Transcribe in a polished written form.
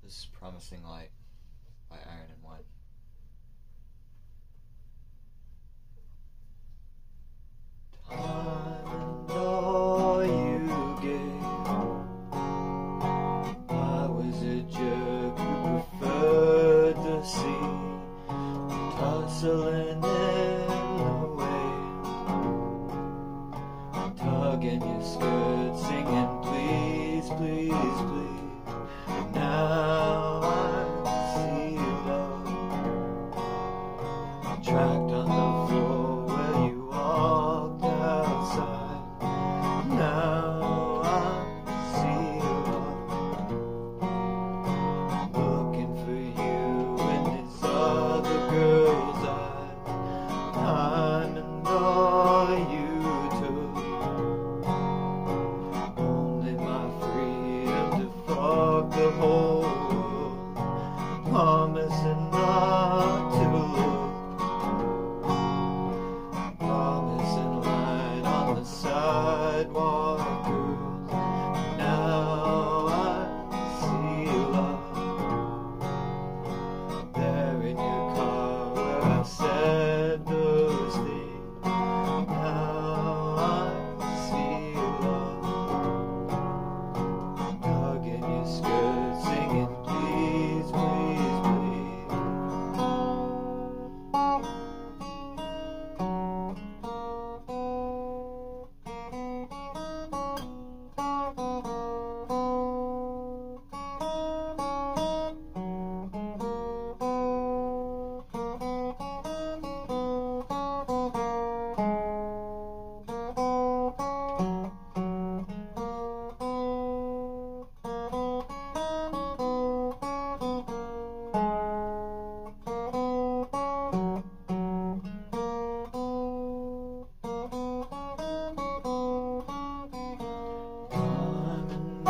This is Promising Light by Iron and Wine. Time and all you gave, I was a jerk who preferred the sea, tussling in the wave, tugging your skirt, singing please, please, please. But now I see love tracked on the floor where you walked outside. Now I see love looking for you in this other girl's eyes. Time and all you took, only my freedom to fuck the whole world, promising not to look, promising light on the sidewalk, girls. Now I see love there in your car where I said those things. Now I see love tugging your skirt, singing please, please, please. Time and